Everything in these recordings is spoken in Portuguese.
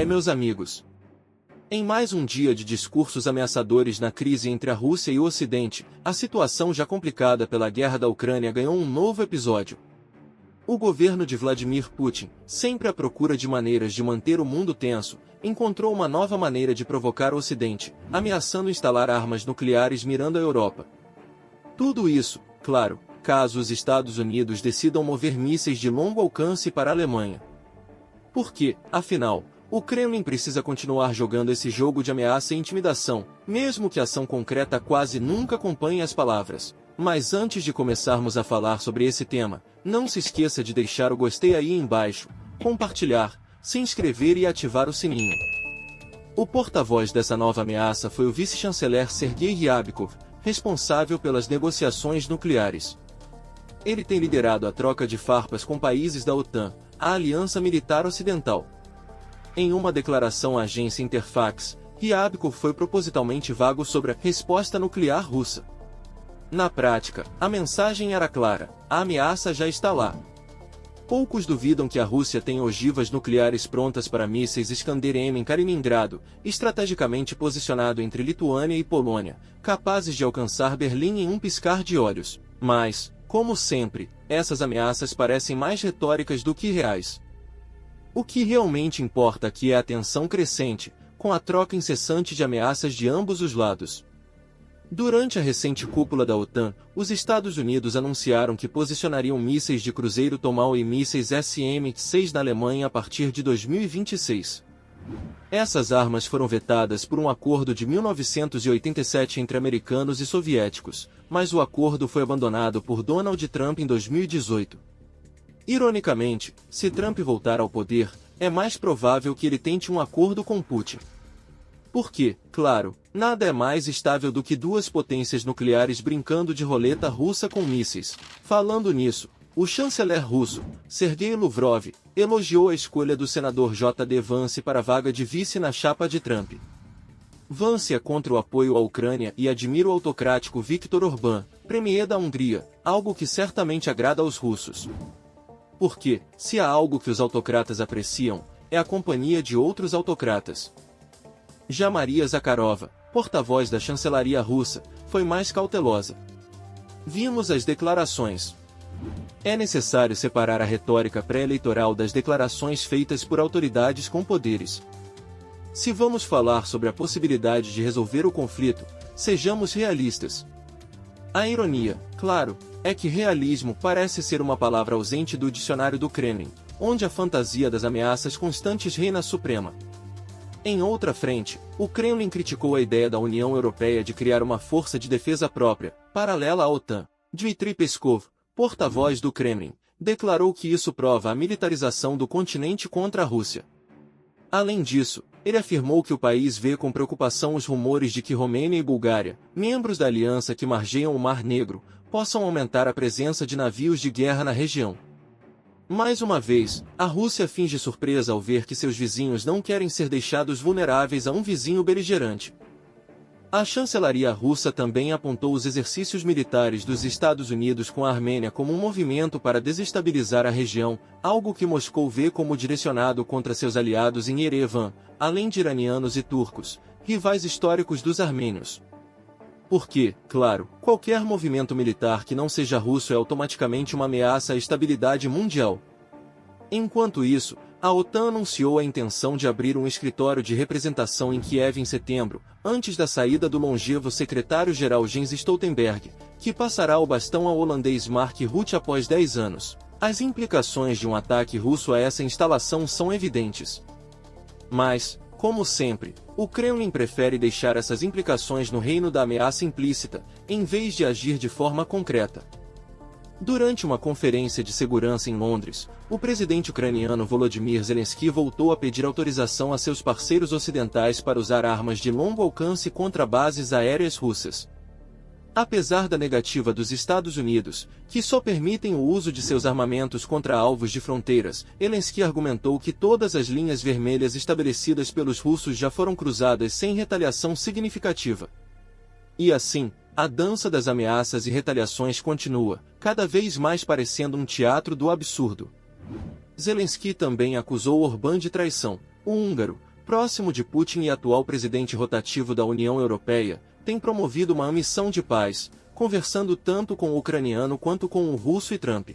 Meus amigos. Em mais um dia de discursos ameaçadores na crise entre a Rússia e o Ocidente, a situação já complicada pela guerra da Ucrânia ganhou um novo episódio. O governo de Vladimir Putin, sempre à procura de maneiras de manter o mundo tenso, encontrou uma nova maneira de provocar o Ocidente, ameaçando instalar armas nucleares mirando a Europa. Tudo isso, claro, caso os Estados Unidos decidam mover mísseis de longo alcance para a Alemanha. Porque, afinal, o Kremlin precisa continuar jogando esse jogo de ameaça e intimidação, mesmo que a ação concreta quase nunca acompanhe as palavras. Mas antes de começarmos a falar sobre esse tema, não se esqueça de deixar o gostei aí embaixo, compartilhar, se inscrever e ativar o sininho. O porta-voz dessa nova ameaça foi o vice-chanceler Sergei Ryabkov, responsável pelas negociações nucleares. Ele tem liderado a troca de farpas com países da OTAN, a Aliança Militar Ocidental. Em uma declaração à agência Interfax, Ryabkov foi propositalmente vago sobre a resposta nuclear russa. Na prática, a mensagem era clara: a ameaça já está lá. Poucos duvidam que a Rússia tem ogivas nucleares prontas para mísseis Iskander-M em Kaliningrado, estrategicamente posicionado entre Lituânia e Polônia, capazes de alcançar Berlim em um piscar de olhos. Mas, como sempre, essas ameaças parecem mais retóricas do que reais. O que realmente importa aqui é a tensão crescente, com a troca incessante de ameaças de ambos os lados. Durante a recente cúpula da OTAN, os Estados Unidos anunciaram que posicionariam mísseis de cruzeiro Tomahawk e mísseis SM-6 na Alemanha a partir de 2026. Essas armas foram vetadas por um acordo de 1987 entre americanos e soviéticos, mas o acordo foi abandonado por Donald Trump em 2018. Ironicamente, se Trump voltar ao poder, é mais provável que ele tente um acordo com Putin. Porque, claro, nada é mais estável do que duas potências nucleares brincando de roleta russa com mísseis. Falando nisso, o chanceler russo, Sergei Lavrov, elogiou a escolha do senador J.D. Vance para a vaga de vice na chapa de Trump. Vance é contra o apoio à Ucrânia e admira o autocrático Viktor Orbán, premier da Hungria, algo que certamente agrada aos russos. Porque, se há algo que os autocratas apreciam, é a companhia de outros autocratas. Já Maria Zakharova, porta-voz da chancelaria russa, foi mais cautelosa. Vimos as declarações. É necessário separar a retórica pré-eleitoral das declarações feitas por autoridades com poderes. Se vamos falar sobre a possibilidade de resolver o conflito, sejamos realistas. A ironia, claro, é que realismo parece ser uma palavra ausente do dicionário do Kremlin, onde a fantasia das ameaças constantes reina suprema. Em outra frente, o Kremlin criticou a ideia da União Europeia de criar uma força de defesa própria, paralela à OTAN. Dmitry Peskov, porta-voz do Kremlin, declarou que isso prova a militarização do continente contra a Rússia. Além disso, ele afirmou que o país vê com preocupação os rumores de que Romênia e Bulgária, membros da aliança que margeiam o Mar Negro, possam aumentar a presença de navios de guerra na região. Mais uma vez, a Rússia finge surpresa ao ver que seus vizinhos não querem ser deixados vulneráveis a um vizinho beligerante. A chancelaria russa também apontou os exercícios militares dos Estados Unidos com a Armênia como um movimento para desestabilizar a região, algo que Moscou vê como direcionado contra seus aliados em Yerevan, além de iranianos e turcos, rivais históricos dos armênios. Porque, claro, qualquer movimento militar que não seja russo é automaticamente uma ameaça à estabilidade mundial. Enquanto isso, a OTAN anunciou a intenção de abrir um escritório de representação em Kiev em setembro, antes da saída do longevo secretário-geral Jens Stoltenberg, que passará o bastão ao holandês Mark Rutte após 10 anos. As implicações de um ataque russo a essa instalação são evidentes. Mas, como sempre, o Kremlin prefere deixar essas implicações no reino da ameaça implícita, em vez de agir de forma concreta. Durante uma conferência de segurança em Londres, o presidente ucraniano Volodymyr Zelensky voltou a pedir autorização a seus parceiros ocidentais para usar armas de longo alcance contra bases aéreas russas. Apesar da negativa dos Estados Unidos, que só permitem o uso de seus armamentos contra alvos de fronteiras, Zelensky argumentou que todas as linhas vermelhas estabelecidas pelos russos já foram cruzadas sem retaliação significativa. E assim, a dança das ameaças e retaliações continua, cada vez mais parecendo um teatro do absurdo. Zelensky também acusou Orbán de traição, O húngaro, próximo de Putin e atual presidente rotativo da União Europeia, tem promovido uma missão de paz, conversando tanto com o ucraniano quanto com o russo e Trump.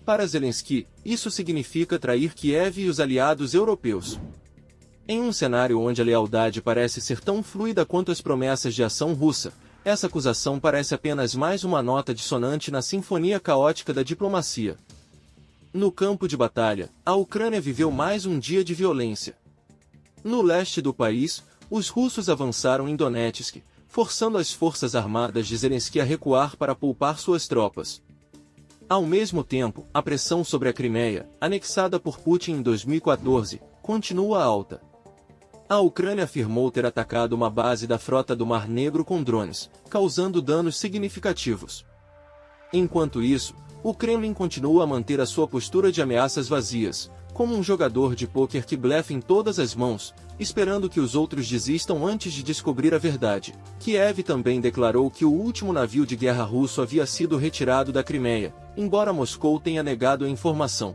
Para Zelensky, isso significa trair Kiev e os aliados europeus. Em um cenário onde a lealdade parece ser tão fluida quanto as promessas de ação russa, essa acusação parece apenas mais uma nota dissonante na sinfonia caótica da diplomacia. No campo de batalha, a Ucrânia viveu mais um dia de violência. No leste do país, os russos avançaram em Donetsk, forçando as forças armadas de Zelensky a recuar para poupar suas tropas. Ao mesmo tempo, a pressão sobre a Crimeia, anexada por Putin em 2014, continua alta. A Ucrânia afirmou ter atacado uma base da frota do Mar Negro com drones, causando danos significativos. Enquanto isso, o Kremlin continua a manter a sua postura de ameaças vazias, como um jogador de pôquer que blefa em todas as mãos, esperando que os outros desistam antes de descobrir a verdade. Kiev também declarou que o último navio de guerra russo havia sido retirado da Crimeia, embora Moscou tenha negado a informação.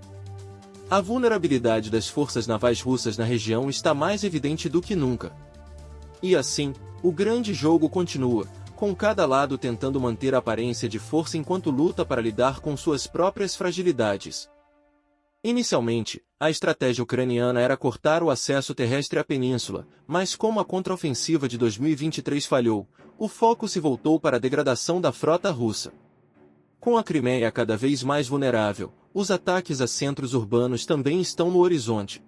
A vulnerabilidade das forças navais russas na região está mais evidente do que nunca. E assim, o grande jogo continua, com cada lado tentando manter a aparência de força enquanto luta para lidar com suas próprias fragilidades. Inicialmente, a estratégia ucraniana era cortar o acesso terrestre à península, mas como a contraofensiva de 2023 falhou, o foco se voltou para a degradação da frota russa. Com a Crimeia cada vez mais vulnerável, os ataques a centros urbanos também estão no horizonte.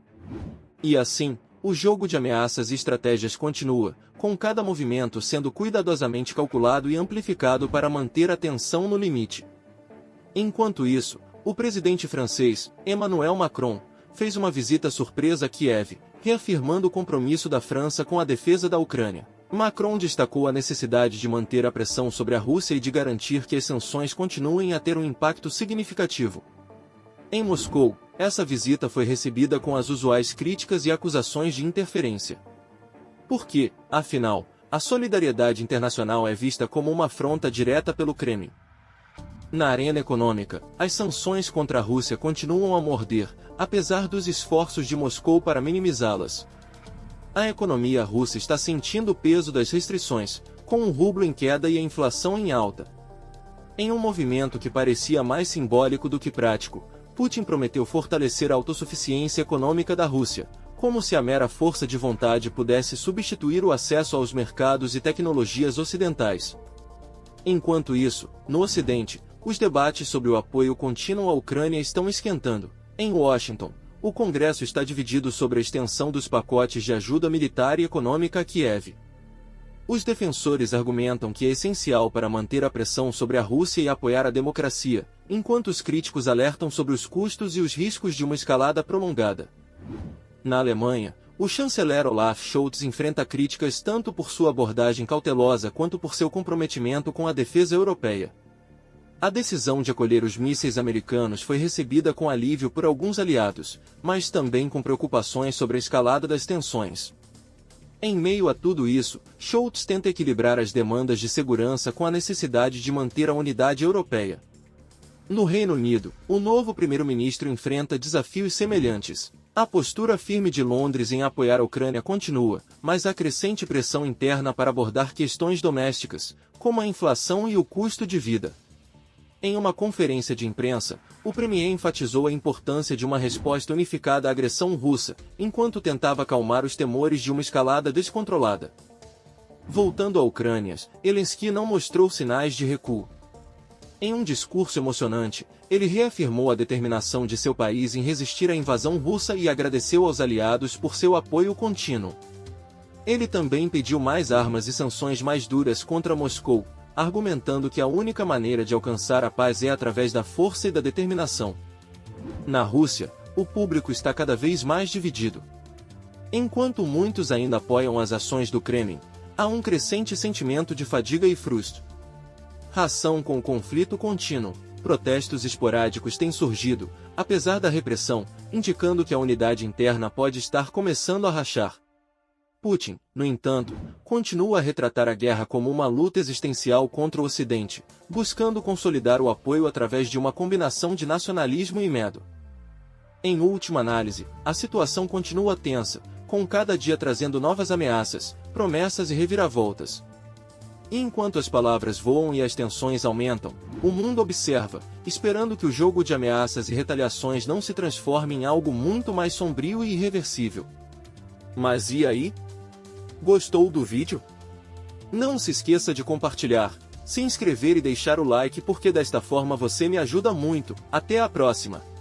E assim, o jogo de ameaças e estratégias continua, com cada movimento sendo cuidadosamente calculado e amplificado para manter a tensão no limite. Enquanto isso, o presidente francês, Emmanuel Macron, fez uma visita surpresa a Kiev, reafirmando o compromisso da França com a defesa da Ucrânia. Macron destacou a necessidade de manter a pressão sobre a Rússia e de garantir que as sanções continuem a ter um impacto significativo. Em Moscou, essa visita foi recebida com as usuais críticas e acusações de interferência. Porque, afinal, a solidariedade internacional é vista como uma afronta direta pelo Kremlin. Na arena econômica, as sanções contra a Rússia continuam a morder, apesar dos esforços de Moscou para minimizá-las. A economia russa está sentindo o peso das restrições, com o rublo em queda e a inflação em alta. Em um movimento que parecia mais simbólico do que prático, Putin prometeu fortalecer a autossuficiência econômica da Rússia, como se a mera força de vontade pudesse substituir o acesso aos mercados e tecnologias ocidentais. Enquanto isso, no Ocidente, os debates sobre o apoio contínuo à Ucrânia estão esquentando. Em Washington, o Congresso está dividido sobre a extensão dos pacotes de ajuda militar e econômica a Kiev. Os defensores argumentam que é essencial para manter a pressão sobre a Rússia e apoiar a democracia, enquanto os críticos alertam sobre os custos e os riscos de uma escalada prolongada. Na Alemanha, o chanceler Olaf Scholz enfrenta críticas tanto por sua abordagem cautelosa quanto por seu comprometimento com a defesa europeia. A decisão de acolher os mísseis americanos foi recebida com alívio por alguns aliados, mas também com preocupações sobre a escalada das tensões. Em meio a tudo isso, Scholz tenta equilibrar as demandas de segurança com a necessidade de manter a unidade europeia. No Reino Unido, o novo primeiro-ministro enfrenta desafios semelhantes. A postura firme de Londres em apoiar a Ucrânia continua, mas há crescente pressão interna para abordar questões domésticas, como a inflação e o custo de vida. Em uma conferência de imprensa, o premier enfatizou a importância de uma resposta unificada à agressão russa, enquanto tentava acalmar os temores de uma escalada descontrolada. Voltando à Ucrânia, Zelensky não mostrou sinais de recuo. Em um discurso emocionante, ele reafirmou a determinação de seu país em resistir à invasão russa e agradeceu aos aliados por seu apoio contínuo. Ele também pediu mais armas e sanções mais duras contra Moscou, argumentando que a única maneira de alcançar a paz é através da força e da determinação. Na Rússia, o público está cada vez mais dividido. Enquanto muitos ainda apoiam as ações do Kremlin, há um crescente sentimento de fadiga e frustração com o conflito contínuo. Protestos esporádicos têm surgido, apesar da repressão, indicando que a unidade interna pode estar começando a rachar. Putin, no entanto, continua a retratar a guerra como uma luta existencial contra o Ocidente, buscando consolidar o apoio através de uma combinação de nacionalismo e medo. Em última análise, a situação continua tensa, com cada dia trazendo novas ameaças, promessas e reviravoltas. E enquanto as palavras voam e as tensões aumentam, o mundo observa, esperando que o jogo de ameaças e retaliações não se transforme em algo muito mais sombrio e irreversível. Mas e aí? Gostou do vídeo? Não se esqueça de compartilhar, se inscrever e deixar o like porque desta forma você me ajuda muito. Até a próxima!